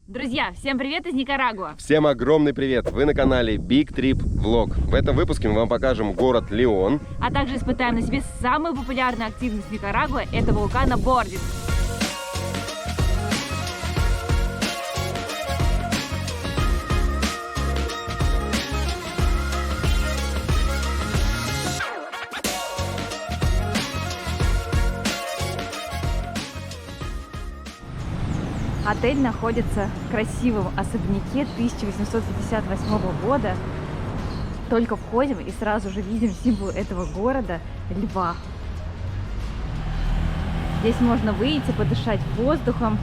Друзья, всем привет из Никарагуа! Всем огромный привет! Вы на канале Big Trip Vlog. В этом выпуске мы вам покажем город Леон. А также испытаем на себе самую популярную активность Никарагуа – это вулканобординг. Отель находится в красивом особняке 1858 года. Только входим и сразу же видим символ этого города – льва. Здесь можно выйти, подышать воздухом,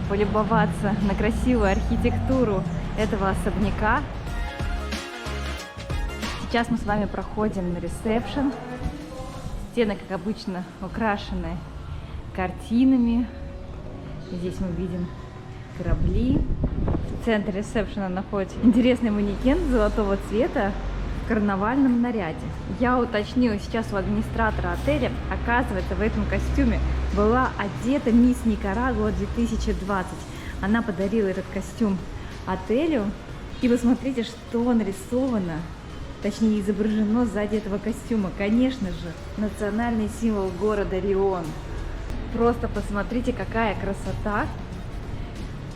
полюбоваться на красивую архитектуру этого особняка. Сейчас мы с вами проходим на ресепшн. Стены, как обычно, украшены картинами. Здесь мы видим корабли. В центре ресепшена находится интересный манекен золотого цвета в карнавальном наряде. Я уточнила сейчас у администратора отеля, оказывается, в этом костюме была одета мисс Никарагуа 2020. Она подарила этот костюм отелю. И вы смотрите, что нарисовано, точнее изображено сзади этого костюма. Конечно же, национальный символ города Леон. Просто посмотрите, какая красота.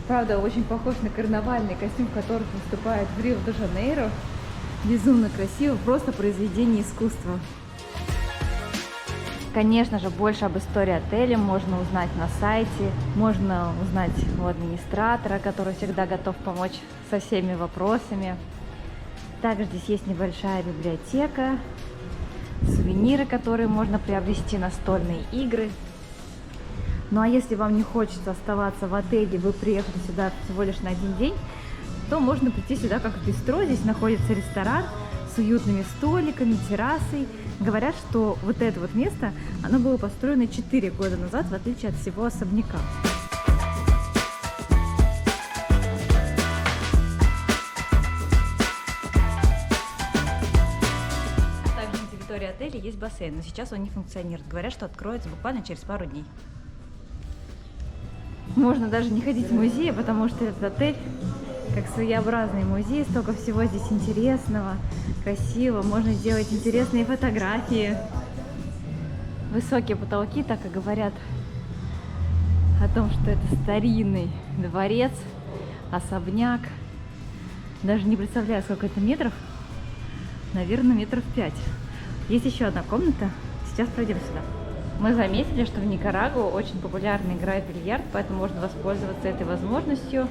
Правда, очень похож на карнавальный костюм, в котором выступает в Рио-де-Жанейро. Безумно красиво, просто произведение искусства. Конечно же, больше об истории отеля можно узнать на сайте. Можно узнать у администратора, который всегда готов помочь со всеми вопросами. Также здесь есть небольшая библиотека, сувениры, которые можно приобрести, настольные игры. Ну а если вам не хочется оставаться в отеле, вы приехали сюда всего лишь на один день, то можно прийти сюда как в бистро. Здесь находится ресторан с уютными столиками, террасой. Говорят, что вот это вот место, оно было построено 4 года назад, в отличие от всего особняка. Также на территории отеля есть бассейн, но сейчас он не функционирует. Говорят, что откроется буквально через пару дней. Можно даже не ходить в музей, потому что этот отель как своеобразный музей, столько всего здесь интересного, красивого, можно сделать интересные фотографии. Высокие потолки так и говорят о том, что это старинный дворец, особняк. Даже не представляю, сколько это метров, наверное, метров 5. Есть еще одна комната, сейчас пройдем сюда. Мы заметили, что в Никарагуа очень популярно играет бильярд, поэтому можно воспользоваться этой возможностью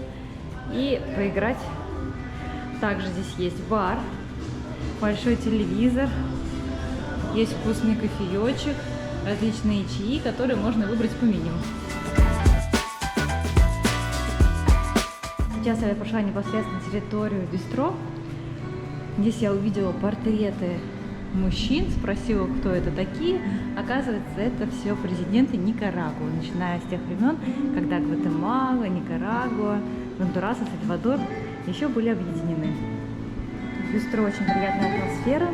и поиграть. Также здесь есть бар, большой телевизор, есть вкусный кофеечек, различные чаи, которые можно выбрать по меню. Сейчас я прошла непосредственно на территорию бистро. Здесь я увидела портреты мужчин, спросила, кто это такие. Оказывается, это все президенты Никарагуа, начиная с тех времен, когда Гватемала, Никарагуа, Гондурас и Сальвадор еще были объединены. В бистро очень приятная атмосфера.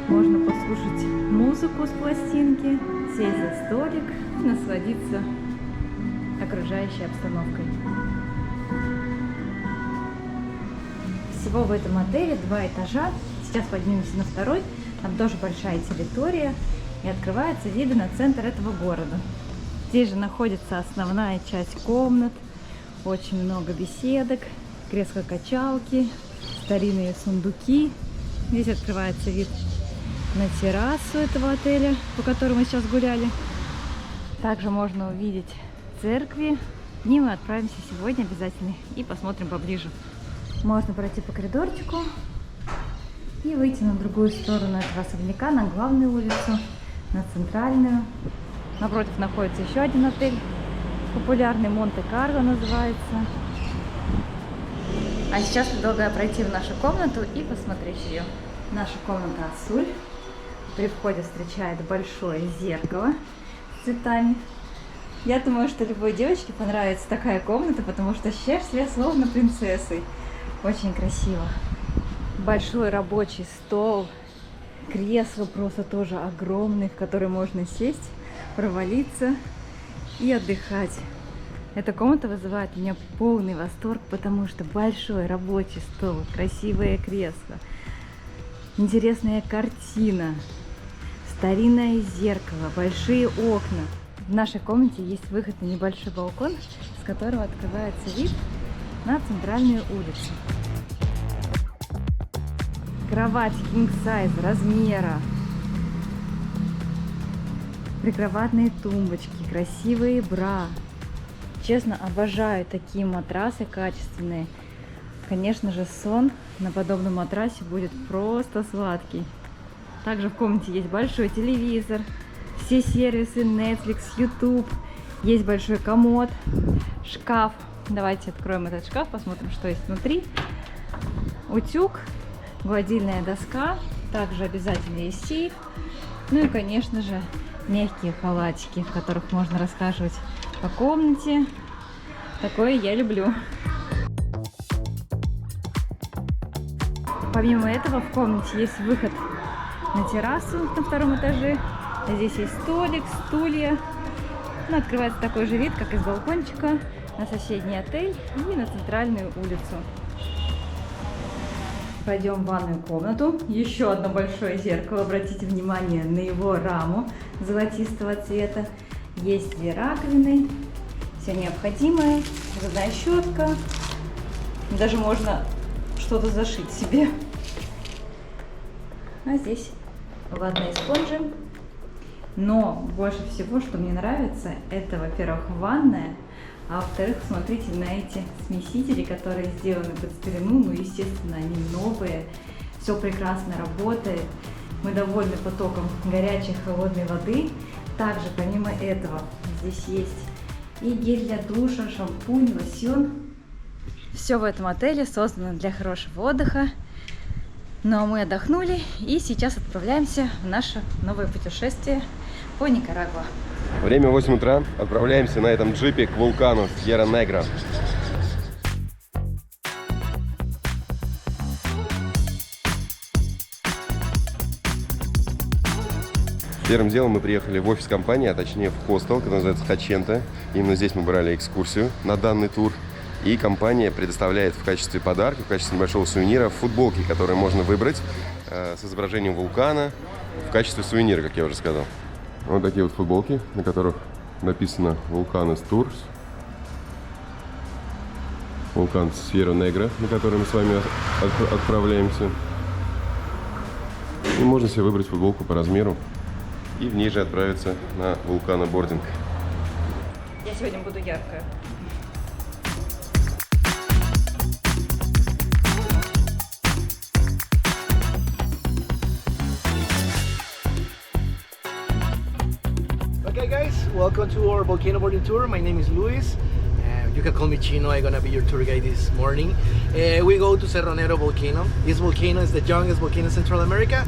Можно послушать музыку с пластинки, сесть за столик и насладиться окружающей обстановкой. Всего в этом отеле 2 этажа. Сейчас поднимемся на 2-й. Там тоже большая территория и открываются виды на центр этого города. Здесь же находится основная часть комнат, очень много беседок, кресло-качалки, старинные сундуки. Здесь открывается вид на террасу этого отеля, по которому мы сейчас гуляли. Также можно увидеть церкви. В ней мы отправимся сегодня обязательно и посмотрим поближе. Можно пройти по коридорчику и выйти на другую сторону этого особняка, на главную улицу, на центральную. Напротив находится еще один отель, популярный Монте-Карло называется. А сейчас предлагаю пройти в нашу комнату и посмотреть ее. Наша комната Асуль. При входе встречает большое зеркало с цветами. Я думаю, что любой девочке понравится такая комната, потому что ощущаешь себя словно принцессой. Очень красиво. Большой рабочий стол, кресло просто тоже огромное, в которое можно сесть, провалиться и отдыхать. Эта комната вызывает у меня полный восторг, потому что большой рабочий стол, красивые кресла, интересная картина, старинное зеркало, большие окна. В нашей комнате есть выход на небольшой балкон, с которого открывается вид на центральную улицу. Кровать king size размера, прикроватные тумбочки, красивые бра. Честно, обожаю такие матрасы качественные. Конечно же, сон на подобном матрасе будет просто сладкий. Также в комнате есть большой телевизор, все сервисы Netflix, YouTube, есть большой комод, шкаф. Давайте откроем этот шкаф, посмотрим, что есть внутри. Утюг, гладильная доска, также обязательно есть сейф. Ну и, конечно же, мягкие халатики, в которых можно расхаживать по комнате. Такое я люблю. Помимо этого в комнате есть выход на террасу на втором этаже. Здесь есть столик, стулья. Ну, открывается такой же вид, как из балкончика, на соседний отель и на центральную улицу. Пойдем в ванную комнату. Еще одно большое зеркало. Обратите внимание на его раму золотистого цвета. Есть две раковины. Все необходимое. Зубная щетка. Даже можно что-то зашить себе. А здесь ватные спонжи. Но больше всего, что мне нравится, это, во-первых, ванная. А во-вторых, смотрите на эти смесители, которые сделаны под старину. Ну, естественно, они новые. Все прекрасно работает. Мы довольны потоком горячей, холодной воды. Также, помимо этого, здесь есть и гель для душа, шампунь, лосьон. Все в этом отеле создано для хорошего отдыха. Ну, а мы отдохнули и сейчас отправляемся в наше новое путешествие по Никарагуа. Время 8 утра. Отправляемся на этом джипе к вулкану Сьерра-Негра. Первым делом мы приехали в офис компании, а точнее в хостел, который называется Хачента. Именно здесь мы брали экскурсию на данный тур. И компания предоставляет в качестве подарка, в качестве небольшого сувенира футболки, которые можно выбрать с изображением вулкана в качестве сувенира, как я уже сказал. Вот такие вот футболки, на которых написано Vulcanus Tours. Вулкан Сьерра-Негра, на который мы с вами отправляемся. И можно себе выбрать футболку по размеру и в ней же отправиться на вулканобординг. Я сегодня буду яркая. Okay guys, welcome to our volcano boarding tour. My name is Luis. You can call me Chino. I'm gonna be your tour guide this morning. We go to Cerro Negro volcano. This volcano is the youngest volcano in Central America.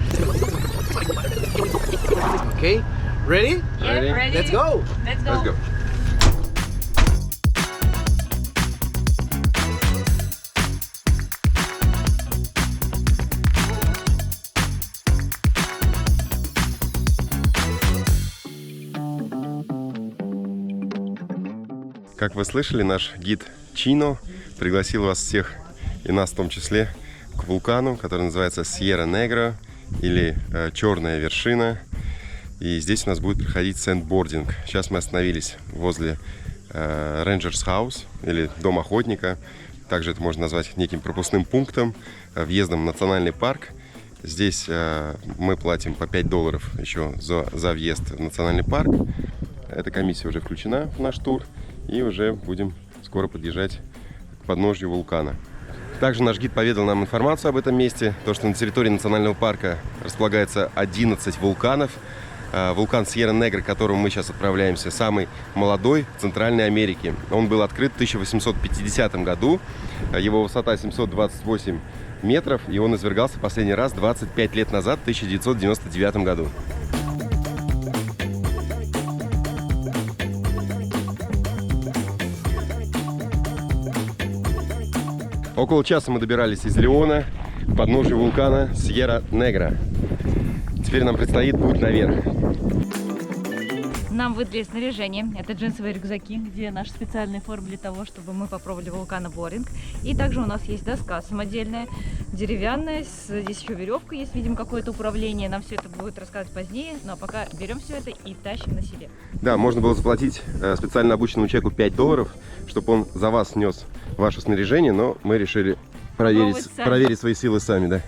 Okay, ready? Yeah, ready. Let's go. Let's go. Let's go. Как вы слышали, наш гид Чино пригласил вас всех, и нас в том числе, к вулкану, который называется Сьерра-Негра, или Черная вершина. И здесь у нас будет проходить сэндбординг. Сейчас мы остановились возле Rangers House, или Дом охотника. Также это можно назвать неким пропускным пунктом, въездом в национальный парк. Здесь мы платим по $5 еще за въезд в национальный парк. Эта комиссия уже включена в наш тур. И уже будем скоро подъезжать к подножью вулкана. Также наш гид поведал нам информацию об этом месте. То, что на территории национального парка располагается 11 вулканов. Вулкан Сьерра-Негра, к которому мы сейчас отправляемся, самый молодой в Центральной Америке. Он был открыт в 1850 году. Его высота 728 метров. И он извергался последний раз 25 лет назад, в 1999 году. Около часа мы добирались из Леона к подножию вулкана Сьерра-Негра. Теперь нам предстоит путь наверх. Нам выдали снаряжение. Это джинсовые рюкзаки, где наш специальный форм для того, чтобы мы попробовали вулканобординг. И также у нас есть доска самодельная, деревянная. Здесь еще веревка есть, видим, какое-то управление. Нам все это будет рассказывать позднее. Ну а пока берем все это и тащим на себе. Да, можно было заплатить специально обученному человеку $5, чтобы он за вас нес ваше снаряжение, но мы решили проверить свои силы сами, да.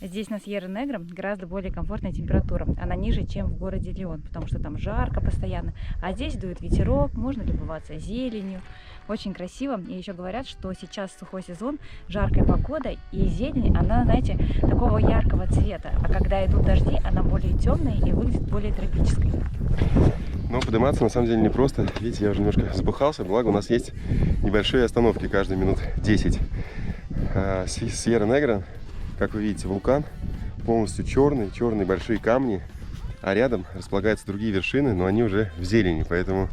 Здесь на Сьерра-Негра гораздо более комфортная температура. Она ниже, чем в городе Леон, потому что там жарко постоянно. А здесь дует ветерок, можно любоваться зеленью. Очень красиво. И еще говорят, что сейчас сухой сезон, жаркая погода, и зелень, она, знаете, такого яркого цвета. А когда идут дожди, она более темная и выглядит более тропической. Но подниматься на самом деле непросто. Видите, я уже немножко запыхался, благо у нас есть небольшие остановки каждые минут 10. Сьерра-Негра, как вы видите, вулкан полностью черные большие камни, а рядом располагаются другие вершины, но они уже в зелени, поэтому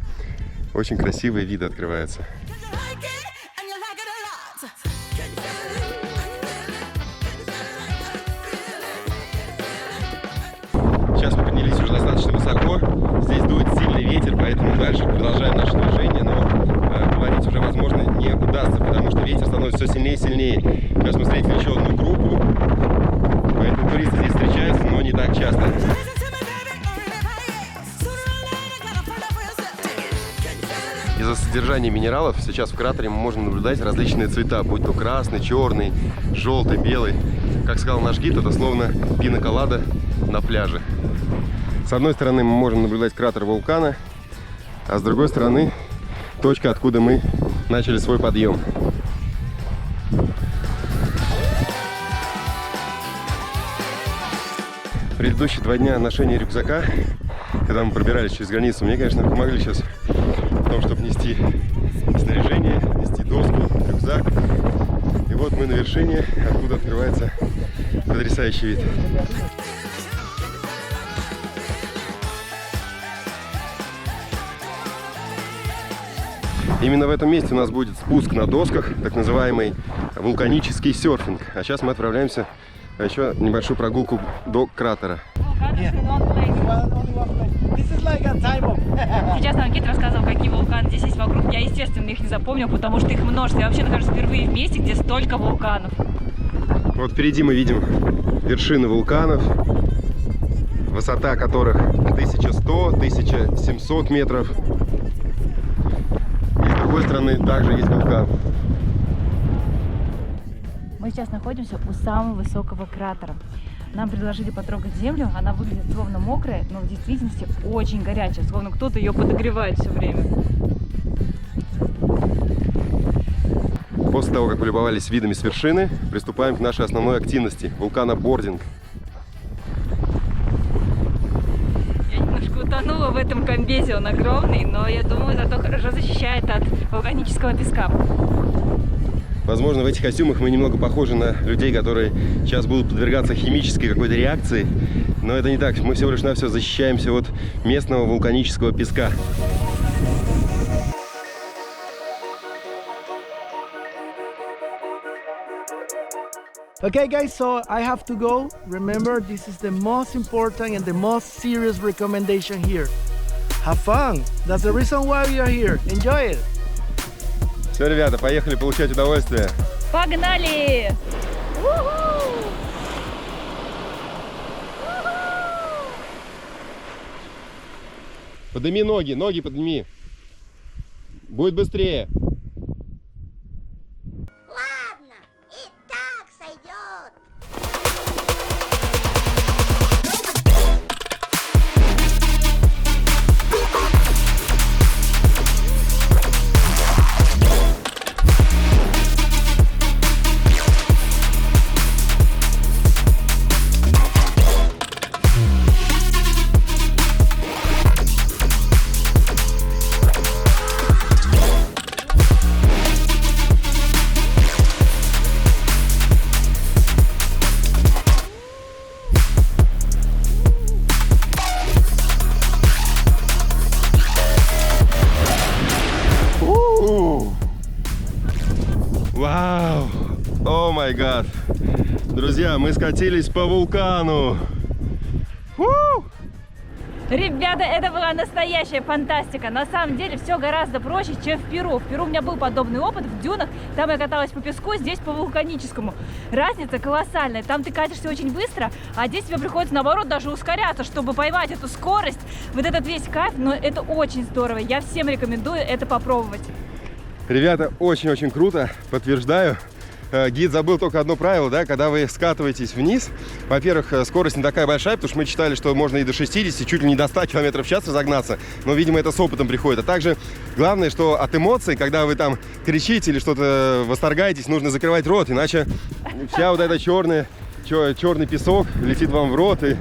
очень красивые виды открываются. Сейчас мы поднялись уже достаточно высоко, здесь дует сильный ветер, поэтому дальше продолжаем наше движение, но говорить уже, возможно, не удастся, потому что ветер становится все сильнее и сильнее. Сейчас мы встретили еще одну группу, поэтому туристы здесь встречаются, но не так часто. Из-за содержания минералов сейчас в кратере мы можем наблюдать различные цвета, будь то красный, черный, желтый, белый. Как сказал наш гид, это словно пина-колада на пляже. С одной стороны мы можем наблюдать кратер вулкана, а с другой стороны точка, откуда мы начали свой подъем. Предыдущие 2 дня ношения рюкзака, когда мы пробирались через границу, мне, конечно, помогли сейчас в том, чтобы нести снаряжение, нести доску, рюкзак. И вот мы на вершине, откуда открывается потрясающий вид. Именно в этом месте у нас будет спуск на досках, так называемый вулканический серфинг. А сейчас мы отправляемся на еще небольшую прогулку до кратера. Сейчас нам гид рассказывал, какие вулканы здесь есть вокруг. Я, естественно, их не запомнил, потому что их множество. Я вообще нахожусь впервые в месте, где столько вулканов. Вот впереди мы видим вершины вулканов, высота которых 1100-1700 метров. И с другой стороны также есть вулкан. Мы сейчас находимся у самого высокого кратера. Нам предложили потрогать землю, она выглядит словно мокрая, но в действительности очень горячая, словно кто-то ее подогревает все время. После того, как полюбовались видами с вершины, приступаем к нашей основной активности – вулканобординг. Я немножко утонула в этом комбезе, он огромный, но я думаю, зато хорошо защищает от вулканического песка. Возможно, в этих костюмах мы немного похожи на людей, которые сейчас будут подвергаться химической какой-то реакции, но это не так. Мы всего лишь навсего защищаемся от местного вулканического песка. Okay guys, so I have to go. Remember, this is the most important and the most serious recommendation here. Have fun. That's the reason why we are here. Enjoy it. Все, ребята, поехали получать удовольствие. Погнали! Подними ноги, ноги подними. Будет быстрее. Ладно, и так сойдет. Вау! О май гад! Друзья, мы скатились по вулкану! Фу! Ребята, это была настоящая фантастика. На самом деле все гораздо проще, чем в Перу. В Перу у меня был подобный опыт в дюнах. Там я каталась по песку, здесь по вулканическому. Разница колоссальная. Там ты катишься очень быстро, а здесь тебе приходится наоборот даже ускоряться, чтобы поймать эту скорость, вот этот весь кайф. Но это очень здорово. Я всем рекомендую это попробовать. Ребята, очень-очень круто, подтверждаю. Гид забыл только одно правило, да, когда вы скатываетесь вниз, во-первых, скорость не такая большая, потому что мы читали, что можно и до 60, чуть ли не до 100 км в час разогнаться, но, видимо, это с опытом приходит. А также главное, что от эмоций, когда вы там кричите или что-то восторгаетесь, нужно закрывать рот, иначе вся вот эта черный песок летит вам в рот, и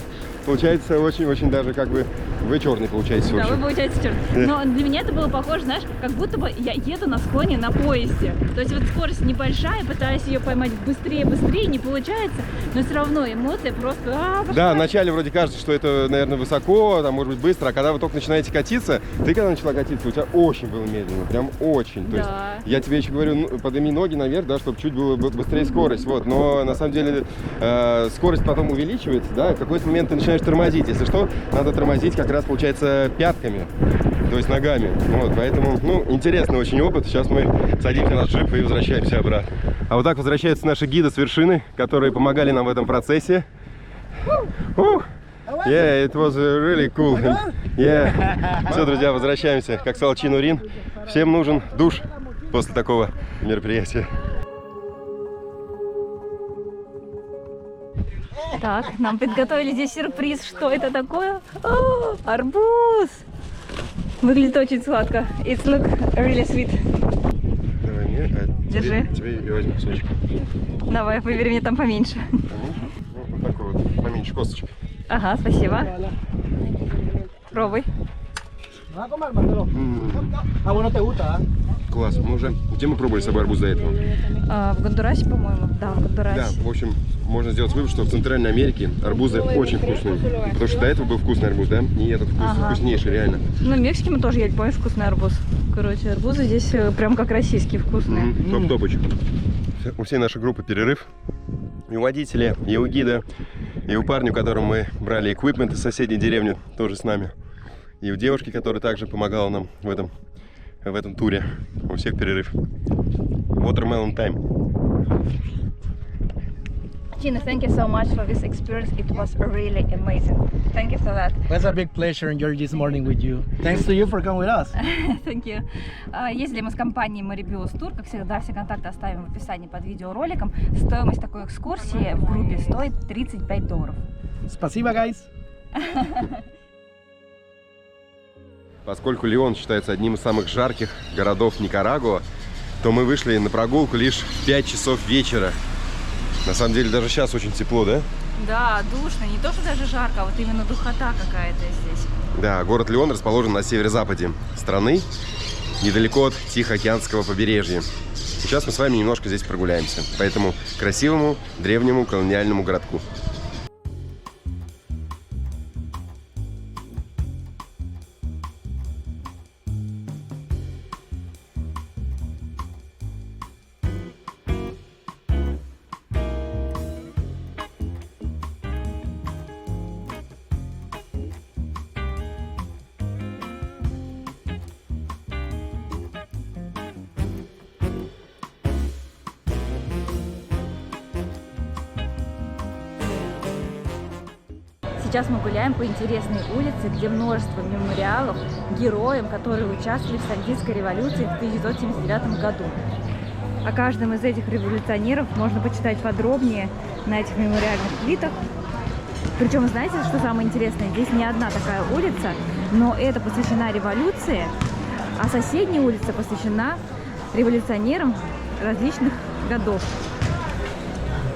получается очень-очень даже как бы вы черный получаетесь. Да, вы получаетесь черный. Но для меня это было похоже, знаешь, как будто бы я еду на склоне на поезде. То есть вот скорость небольшая, пытаюсь ее поймать быстрее, не получается, но все равно эмоции просто... Да, вначале вроде кажется, что это, наверное, высоко, там может быть быстро, а когда вы только начинаете катиться, ты когда начала катиться, у тебя очень было медленно, прям очень. То есть я тебе еще говорю, ну, подними ноги наверх, да, чтобы чуть было быстрее скорость, вот. Но на самом деле скорость потом увеличивается, да, в какой-то момент ты начинаешь тормозить. Если что, надо тормозить как раз, получается, пятками, то есть ногами. Вот, поэтому, ну, интересный очень опыт. Сейчас мы садимся на джип и возвращаемся обратно. А вот так возвращаются наши гиды с вершины, которые помогали нам в этом процессе. Yeah, it was really cool. Yeah. Все, друзья, возвращаемся. Как сказал Чино Рин, всем нужен душ после такого мероприятия. Так, нам подготовили здесь сюрприз. Что это такое? О, арбуз! Выглядит очень сладко. It's look really sweet. Давай мне, держи. Тебе я возьму кусочек. Давай, выбери мне там поменьше. Поменьше? Ну, вот такой вот, поменьше косточек. Ага, спасибо. Пробуй. Класс. Мы уже... Где мы пробовали с собой арбуз до этого? В Гондурасе, по-моему. Да, в Гондурасе. Да, в общем, можно сделать вывод, что в Центральной Америке арбузы очень вкусные. Потому что до этого был вкусный арбуз, да? И этот вкуснейший, реально. Ну, в Мексике мы тоже ели, помнишь, вкусный арбуз. Короче, арбузы здесь прям как российские, вкусные. Топ-топочек. У всей нашей группы перерыв. И у водителя, и у гида, и у парня, у которого мы брали эквипмент из соседней деревни, тоже с нами. И у девушки, которая также помогала нам в этом туре. У всех перерыв. Watermelon time. Gina, thank you so much for this experience. It was really amazing. Thank you for that. It's a big pleasure enjoying this morning with you. Thanks to you for coming with us. Thank you. Ездили мы с компанией Maribius Tour. Как всегда, все контакты оставим в описании под видеороликом. Стоимость такой экскурсии в группе стоит $35. Спасибо, guys. Поскольку Леон считается одним из самых жарких городов Никарагуа, то мы вышли на прогулку лишь в 5 часов вечера. На самом деле даже сейчас очень тепло, да? Да, душно. Не то, что даже жарко, а вот именно духота какая-то здесь. Да, город Леон расположен на северо-западе страны, недалеко от Тихоокеанского побережья. Сейчас мы с вами немножко здесь прогуляемся по этому красивому древнему колониальному городку. Сейчас мы гуляем по интересной улице, где множество мемориалов героям, которые участвовали в Сандинской революции в 1979 году. О каждом из этих революционеров можно почитать подробнее на этих мемориальных плитах. Причем, знаете, что самое интересное? Здесь не одна такая улица, но это посвящена революции, а соседняя улица посвящена революционерам различных годов.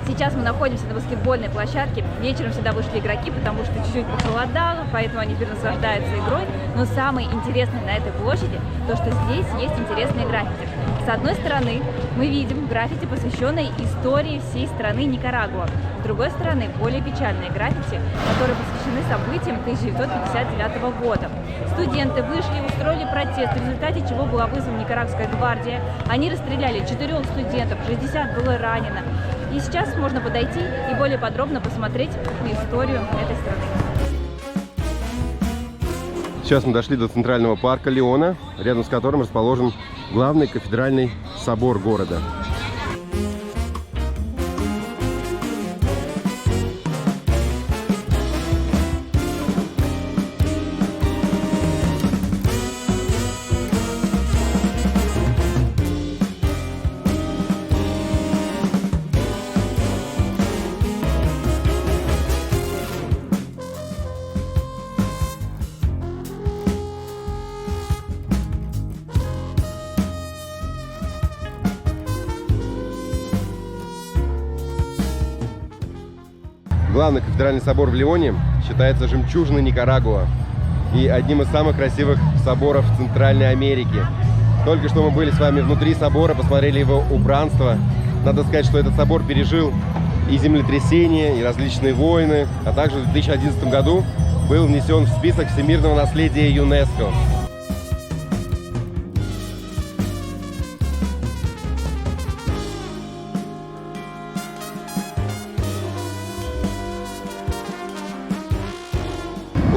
Сейчас мы находимся на баскетбольной площадке. Вечером сюда вышли игроки, потому что чуть-чуть похолодало, поэтому они наслаждаются игрой. Но самое интересное на этой площади, то что здесь есть интересные граффити. С одной стороны, мы видим граффити, посвященные истории всей страны Никарагуа. С другой стороны, более печальные граффити, которые посвящены событиям 1959 года. Студенты вышли и устроили протест, в результате чего была вызвана Никарагуанская гвардия. Они расстреляли 4 студентов, 60 было ранено. И сейчас можно подойти и более подробно посмотреть на историю этой страны. Сейчас мы дошли до центрального парка Леона, рядом с которым расположен главный кафедральный собор города. Главный кафедральный собор в Леоне считается жемчужиной Никарагуа и одним из самых красивых соборов в Центральной Америке. Только что мы были с вами внутри собора, посмотрели его убранство. Надо сказать, что этот собор пережил и землетрясения, и различные войны, а также в 2011 году был внесен в список всемирного наследия ЮНЕСКО.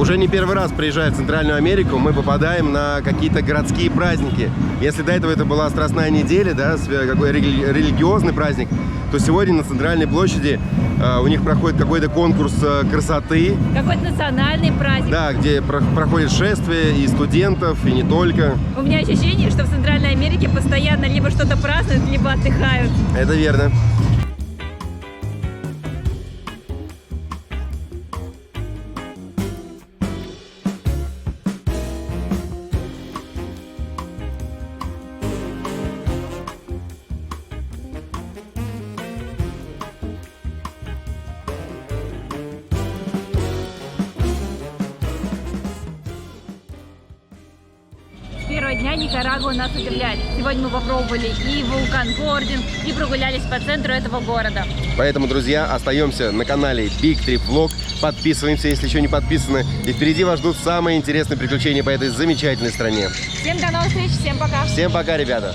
Уже не первый раз, приезжая в Центральную Америку, мы попадаем на какие-то городские праздники. Если до этого это была Страстная неделя, да, какой религиозный праздник, то сегодня на Центральной площади у них проходит какой-то конкурс красоты. Какой-то национальный праздник. Да, где проходит шествие и студентов, и не только. У меня ощущение, что в Центральной Америке постоянно либо что-то празднуют, либо отдыхают. Это верно. Первого дня Никарагуа нас удивляет. Сегодня мы попробовали и вулкан Гордон, и прогулялись по центру этого города. Поэтому, друзья, остаемся на канале Big Trip Vlog. Подписываемся, если еще не подписаны. И впереди вас ждут самые интересные приключения по этой замечательной стране. Всем до новых встреч, всем пока. Всем пока, ребята.